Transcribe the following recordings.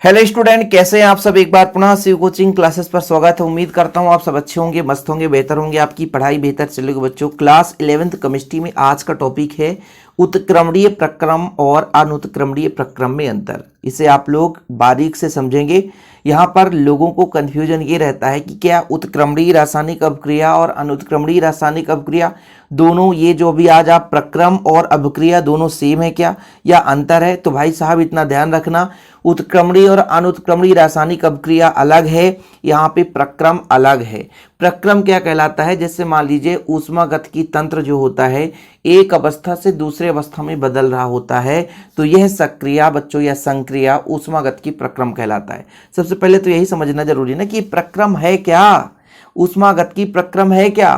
Hello student, कैसे हैं आप सब। एक बार पुनः शिव कोचिंग क्लासेस पर स्वागत है। उम्मीद करता हूं आप सब अच्छे होंगे, मस्त होंगे, बेहतर होंगे, आपकी पढ़ाई बेहतर चलेगी। बच्चों, क्लास 11th केमिस्ट्री में आज का टॉपिक है उत्क्रमणीय प्रक्रम और अनुत्क्रमणीय प्रक्रम में अंतर। इसे आप लोग बारीक से समझेंगे। यहाँ पर लोगों को कंफ्यूजन ये रहता है कि क्या उत्क्रमणीय रासायनिक अभिक्रिया और अनुत्क्रमणीय रासायनिक अभिक्रिया दोनों, ये जो भी आज आप प्रक्रम और अभिक्रिया दोनों सेम है क्या या अंतर है। तो भाई साहब इतना ध्यान रखना, उत्क्रमणीय और अनुत्क्रमणीय रासायनिक अभिक्रिया अलग है, यहाँ पे प्रक्रम अलग है। प्रक्रम क्या कहलाता है, जैसे मान लीजिए ऊष्मागतिकी तंत्र जो होता है एक अवस्था से दूसरे अवस्था में बदल रहा होता है, तो यह सक्रिया बच्चों या संक्रिया ऊष्मागतिकी प्रक्रम कहलाता है। सबसे पहले तो यही समझना जरूरी है ना कि प्रक्रम है क्या, ऊष्मागतिकी प्रक्रम है क्या,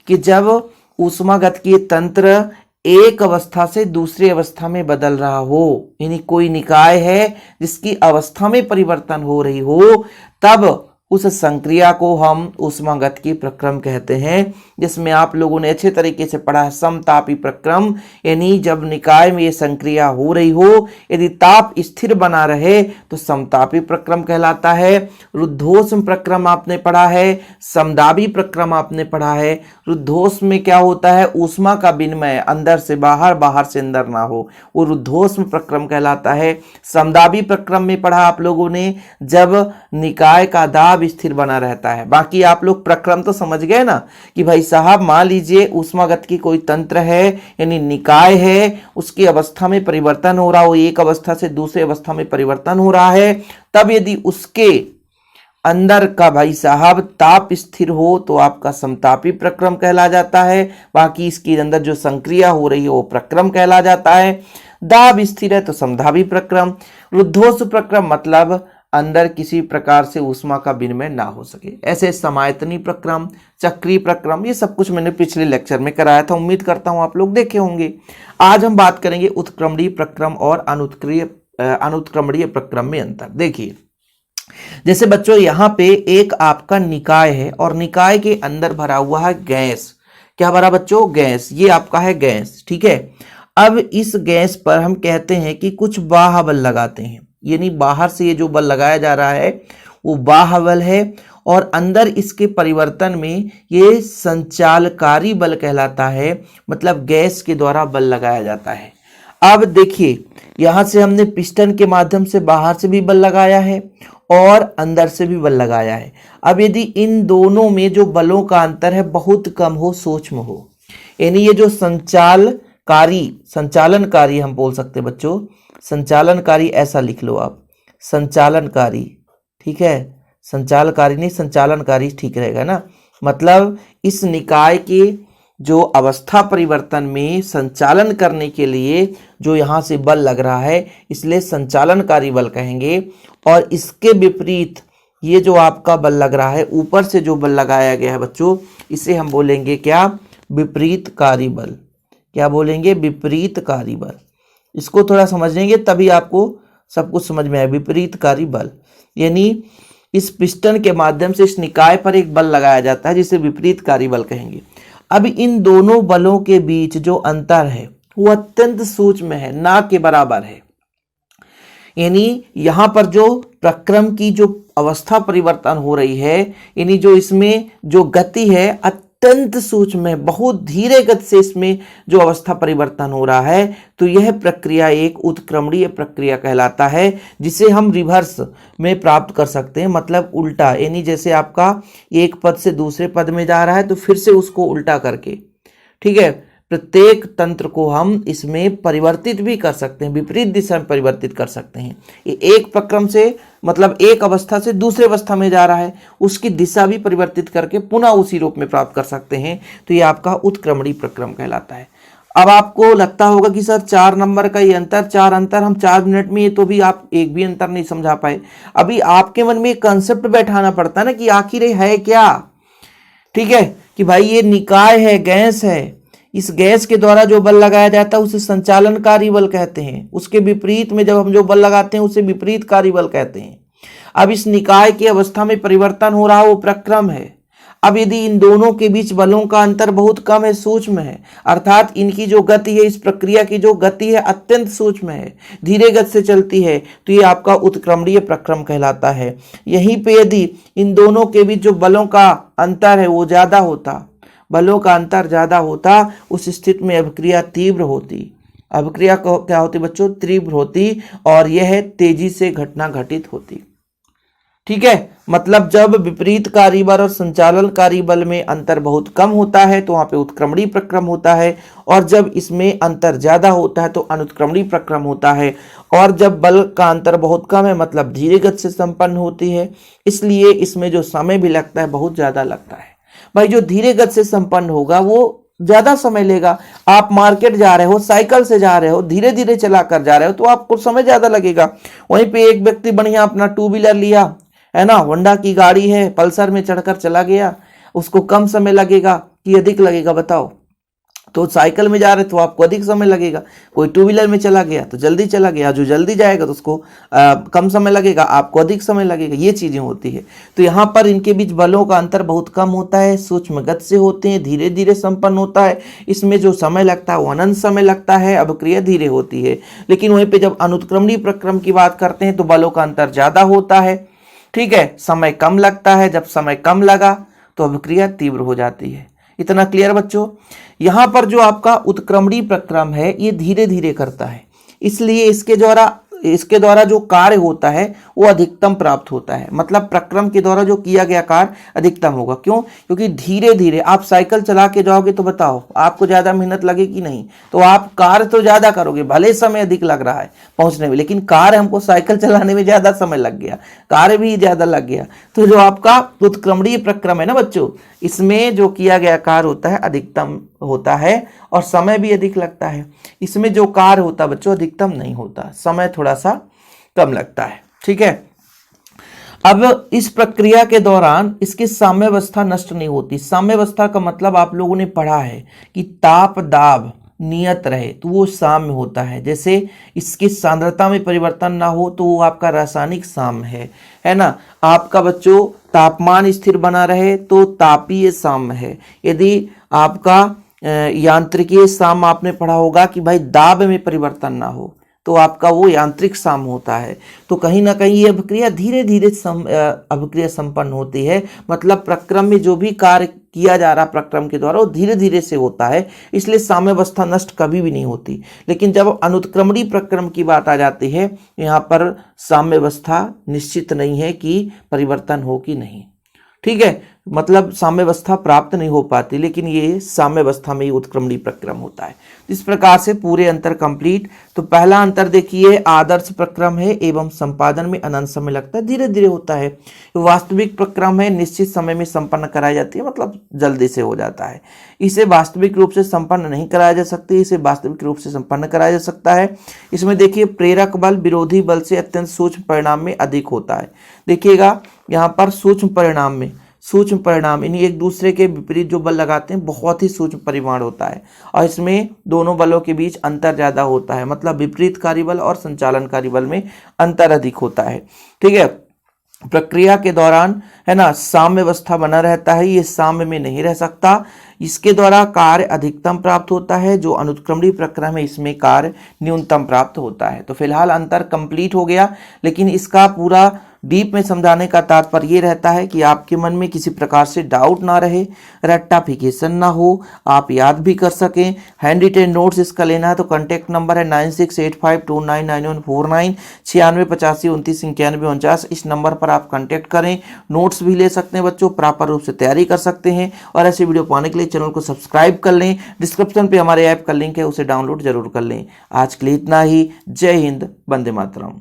कि जब ऊष्मागतिकीय तंत्र एक अवस्था से दूसरी अवस्था में बदल रहा हो, यानी कोई निकाय है जिसकी अवस्था में परिवर्तन हो रही हो, तब उस संक्रिया को हम ऊष्मागतिकी प्रक्रम कहते हैं। जिसमें आप लोगों ने अच्छे तरीके से पढ़ा है समतापी प्रक्रम, यानी जब निकाय में ये संक्रिया हो रही हो, यदि ताप स्थिर बना रहे तो समतापी प्रक्रम कहलाता है। रुद्धोष्म प्रक्रम आपने पढ़ा है, समदाबी प्रक्रम आपने पढ़ा है। रुद्धोष्म में क्या होता है, ऊष्मा का विनिमय अंदर से बाहर, बाहर से अंदर ना हो, वो रुद्धोष्म प्रक्रम कहलाता है। समदाबी प्रक्रम में पढ़ा आप लोगों ने जब निकाय का दाब स्थिर बना रहता है। बाकी आप लोग प्रक्रम तो समझ गए ना कि भाई साहब मान लीजिए ऊष्मागतिकी कोई तंत्र है, यानी निकाय है, उसकी अवस्था में परिवर्तन हो रहा हो, एक अवस्था से दूसरी अवस्था में परिवर्तन हो रहा है, तब यदि उसके अंदर का भाई साहब ताप स्थिर हो तो आपका समतापी प्रक्रम कहला जाता है। बाकी इसके अंदर जो संक्रिया हो रही है वो प्रक्रम कहला जाता है। दाब स्थिर है तो समदाबी प्रक्रम। रुद्धोष्म प्रक्रम मतलब अंदर किसी प्रकार से ऊष्मा का विनिमय ना हो सके। ऐसे समायतनी प्रक्रम, चक्रीय प्रक्रम, ये सब कुछ मैंने पिछले लेक्चर में कराया था, उम्मीद करता हूं आप लोग देखे होंगे। आज हम बात करेंगे उत्क्रमणीय प्रक्रम और अनुत्क्रमणीय प्रक्रम में अंतर। देखिए जैसे बच्चों यहाँ पे एक आपका निकाय है और निकाय के अंदर भरा हुआ है गैस। क्या भरा बच्चों, गैस। ये आपका है गैस, ठीक है। अब इस गैस पर हम कहते हैं कि कुछ बाह्य बल लगाते हैं, यानी बाहर से ये जो बल लगाया जा रहा है वो बाह्य बल है, और अंदर इसके परिवर्तन में ये संचालकारी बल कहलाता है, मतलब गैस के द्वारा बल लगाया जाता है। अब देखिए यहां से हमने पिस्टन के माध्यम से बाहर से भी बल लगाया है और अंदर से भी बल लगाया है। अब यदि इन दोनों में जो बलों का अंतर है बहुत कम हो, सूक्ष्म हो, यानी ये जो संचालनकारी हम बोल सकते हैं बच्चों, संचालनकारी ऐसा लिख लो आप, संचालनकारी, ठीक है। संचालनकारी नहीं, संचालनकारी ठीक रहेगा ना। मतलब इस निकाय के जो अवस्था परिवर्तन में संचालन करने के लिए जो यहाँ से बल लग रहा है, इसलिए संचालनकारी बल कहेंगे। और इसके विपरीत ये जो आपका बल लग रहा है, ऊपर से जो बल लगाया गया है बच्चों, इसे हम बोलेंगे क्या, विपरीतकारी बल। क्या बोलेंगे, विपरीतकारी बल। इसको थोड़ा समझ लेंगे तभी आपको सब कुछ समझ में आए। विपरीतकारी बल यानी इस पिस्टन के माध्यम से इस निकाय पर एक बल लगाया जाता है जिसे विपरीतकारी बल कहेंगे। अब इन दोनों बलों के बीच जो अंतर है वो अत्यंत सूक्ष्म है, ना के बराबर है। यानी यहां पर जो प्रक्रम की जो अवस्था परिवर्तन हो रही है, यानी जो इसमें जो गति है अत्यंत सूक्ष्म है, बहुत धीरे गति से इसमें जो अवस्था परिवर्तन हो रहा है, तो यह प्रक्रिया एक उत्क्रमणीय प्रक्रिया कहलाता है, जिसे हम रिवर्स में प्राप्त कर सकते हैं, मतलब उल्टा। यानी जैसे आपका एक पद से दूसरे पद में जा रहा है तो फिर से उसको उल्टा करके, ठीक है, प्रत्येक तंत्र को हम इसमें परिवर्तित भी कर सकते हैं, विपरीत दिशा में परिवर्तित कर सकते हैं। ये एक प्रक्रम से मतलब एक अवस्था से दूसरे अवस्था में जा रहा है, उसकी दिशा भी परिवर्तित करके पुनः उसी रूप में प्राप्त कर सकते हैं, तो ये आपका उत्क्रमणीय प्रक्रम कहलाता है। अब आपको लगता होगा कि सर 4 नंबर का ये अंतर, 4 अंतर हम 4 मिनट में, ये तो भी आप एक भी अंतर नहीं समझा पाए। अभी आपके मन में एक कंसेप्ट बैठाना पड़ता है ना कि आखिर ये है क्या, ठीक है, कि भाई ये निकाय है, गैस है, इस गैस के द्वारा जो बल लगाया जाता है उसे संचालनकारी बल कहते हैं। उसके विपरीत में जब हम जो बल लगाते हैं उसे विपरीतकारी बल कहते हैं। अब इस निकाय की अवस्था में परिवर्तन हो रहा है वो प्रक्रम है। अब यदि इन दोनों के बीच बलों का अंतर बहुत कम है, सूक्ष्म है, अर्थात इनकी जो गति है, इस प्रक्रिया की जो गति है अत्यंत सूक्ष्म है, धीरे गति से चलती है, तो ये आपका उत्क्रमणीय प्रक्रम कहलाता है। यहीं पे यदि इन दोनों के बीच जो बलों का अंतर है वो ज्यादा होता, बलों का अंतर ज्यादा होता, उस स्थिति में अभिक्रिया तीव्र होती। अभिक्रिया क्या होती बच्चों? तीव्र होती, और यह तेजी से घटना घटित होती। ठीक है, मतलब जब विपरीत कार्यबल और संचालनकारी बल में अंतर बहुत कम होता है तो वहां पे उत्क्रमणीय प्रक्रम होता है, और जब इसमें अंतर ज्यादा होता है तो अनुत्क्रमणीय प्रक्रम होता है। और जब बल का अंतर बहुत कम है मतलब धीरे गति से संपन्न होती है, इसलिए इसमें जो समय भी लगता है बहुत ज्यादा लगता है। भाई जो धीरे गति से संपन्न होगा वो ज्यादा समय लेगा। आप मार्केट जा रहे हो, साइकिल से जा रहे हो, धीरे धीरे चला कर जा रहे हो, तो आपको समय ज्यादा लगेगा। वहीं पे एक व्यक्ति बढ़िया अपना टू व्हीलर लिया है ना, होंडा की गाड़ी है, पल्सर में चढ़कर चला गया, उसको कम समय लगेगा कि अधिक लगेगा बताओ? तो साइकिल में जा रहे तो आपको अधिक समय लगेगा। कोई टू व्हीलर में चला गया तो जल्दी चला गया, जो जल्दी जाएगा तो उसको कम समय लगेगा, आपको अधिक समय लगेगा। ये चीजें होती है। तो यहाँ पर इनके बीच बलों का अंतर बहुत कम होता है, सूक्ष्म गति से होते हैं, धीरे धीरे संपन्न होता है। इसमें जो समय लगता है वो अनंत समय लगता है, अभिक्रिया धीरे होती है। लेकिन वहीं पे जब अनुत्क्रमणीय प्रक्रम की बात करते हैं तो बलों का अंतर ज्यादा होता है, ठीक है, समय कम लगता है। जब समय कम लगा तो अभिक्रिया तीव्र हो जाती है। इतना क्लियर बच्चों? यहां पर जो आपका उत्क्रमणीय प्रक्रम है ये धीरे धीरे करता है, इसलिए इसके द्वारा जो कार्य होता है वो अधिकतम प्राप्त होता है। मतलब प्रक्रम के द्वारा जो किया गया कार्य अधिकतम होगा। क्यों? क्योंकि धीरे धीरे आप साइकिल चला के जाओगे तो बताओ आपको ज्यादा मेहनत लगेगी नहीं? तो आप कार्य तो ज्यादा करोगे, भले समय अधिक लग रहा है पहुंचने में, लेकिन कार्य हमको साइकिल चलाने में ज्यादा समय लग गया, कार्य भी ज्यादा लग गया। तो जो आपका उत्क्रमणीय प्रक्रम है ना बच्चों, इसमें जो किया गया कार्य होता है अधिकतम होता है और समय भी अधिक लगता है। इसमें जो कार्य होता है बच्चों अधिकतम नहीं होता, समय थोड़ा सा कम लगता है। ठीक है, अब इस प्रक्रिया के दौरान इसकी साम्यावस्था नष्ट नहीं होती। साम्यावस्था का मतलब आप लोगों ने पढ़ा है कि ताप दाब नियत रहे तो वो साम्य होता है। जैसे इसकी सांद्रता में परिवर्तन ना हो तो वो आपका रासायनिक साम्य है ना। आपका बच्चों तापमान स्थिर बना रहे तो तापीय साम्य है। यदि आपका यांत्रिकीय साम्य आपने पढ़ा होगा कि भाई दाब में परिवर्तन ना हो तो आपका वो यांत्रिक साम्य होता है। तो कहीं ना कहीं ये अभिक्रिया धीरे धीरे अभिक्रिया संपन्न होती है। मतलब प्रक्रम में जो भी कार्य किया जा रहा प्रक्रम के द्वारा वो धीरे धीरे से होता है, इसलिए साम्यावस्था नष्ट कभी भी नहीं होती। लेकिन जब अनुत्क्रमणीय प्रक्रम की बात आ जाती है, यहाँ पर साम्यावस्था निश्चित नहीं है कि परिवर्तन हो कि नहीं। ठीक है, मतलब साम्यावस्था प्राप्त नहीं हो पाती, लेकिन ये साम्यावस्था में ही उत्क्रमणीय प्रक्रम होता है। इस प्रकार से पूरे अंतर कंप्लीट। तो पहला अंतर देखिए, आदर्श प्रक्रम है एवं संपादन में अनंत समय लगता है, धीरे धीरे होता है। वास्तविक प्रक्रम है, निश्चित समय में संपन्न कराई जाती है, मतलब जल्दी से हो जाता है। इसे वास्तविक रूप से संपन्न नहीं कराया जा सकती, इसे वास्तविक रूप से संपन्न कराया जा सकता है। इसमें देखिए प्रेरक बल विरोधी बल से अत्यंत सूक्ष्म परिणाम में अधिक होता है। देखिएगा यहाँ पर सूक्ष्म परिणाम यानी एक दूसरे के विपरीत जो बल लगाते हैं बहुत ही सूक्ष्म परिमाण होता है, और इसमें दोनों बलों के बीच अंतर ज्यादा होता है। मतलब विपरीत कार्यबल और संचालनकारी बल में अंतर अधिक होता है। ठीक है, प्रक्रिया के दौरान है ना साम्यावस्था बना रहता है, ये साम्य में नहीं रह सकता। इसके द्वारा कार्य अधिकतम प्राप्त होता है, जो अनुत्क्रमणीय प्रक्रम है इसमें कार्य न्यूनतम प्राप्त होता है। तो फिलहाल अंतर कंप्लीट हो गया, लेकिन इसका पूरा डीप में समझाने का तात्पर्य ये रहता है कि आपके मन में किसी प्रकार से डाउट ना रहे, रट्टाफिकेशन ना हो, आप याद भी कर सकें। हैंड रिटेन नोट्स इसका लेना है तो कॉन्टैक्ट नंबर है 9685299149, 9685292949। इस नंबर पर आप कॉन्टैक्ट करें, नोट्स भी ले सकते हैं बच्चों, प्रॉपर रूप से तैयारी कर सकते हैं। और ऐसे वीडियो पाने के लिए चैनल को सब्सक्राइब कर लें, डिस्क्रिप्शन पे हमारे ऐप का लिंक है, उसे डाउनलोड जरूर कर लें। आज के लिए इतना ही। जय हिंद, वंदे मातरम।